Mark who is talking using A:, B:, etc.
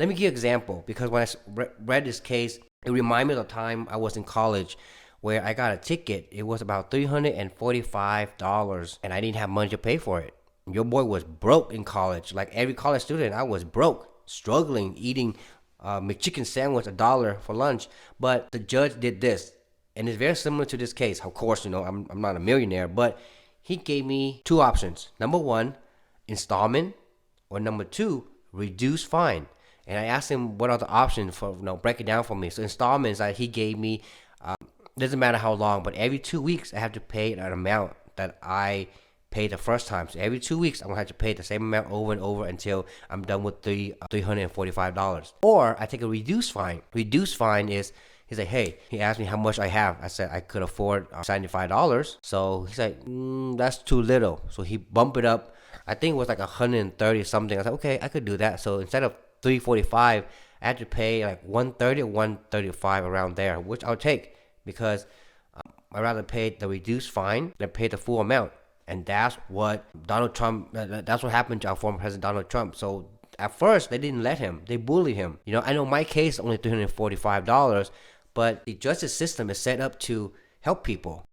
A: Let me give you an example because when read this case, it reminded me of the time I was in college where I got a ticket. It was about $345 and I didn't have money to pay for it. Your boy was broke in college. Like every college student, I was broke, struggling, eating McChicken sandwich $1 for lunch. But the judge did this, and it's very similar to this case. Of course, I'm not a millionaire, but he gave me two options. Number one, installment, or number two, reduced fine. And I asked him what are the options for break it down for me. So installments that he gave me, doesn't matter how long, but every 2 weeks I have to pay an amount that I paid the first time. So every 2 weeks I'm gonna have to pay the same amount over and over until I'm done with the $345. Or I take a reduced fine. Reduced fine is he's like, hey, he asked me how much I have. I said I could afford $75. So he's like, that's too little. So he bumped it up. I think it was like 130 something. I said, okay, I could do that. So instead of 345, I had to pay like 130 or 135 around there, which I'll take because I'd rather pay the reduced fine than pay the full amount. And that's what Donald Trump, that's what happened to our former president Donald Trump. So at first, they didn't let him. They bullied him. I know my case is only $345, but the justice system is set up to help people.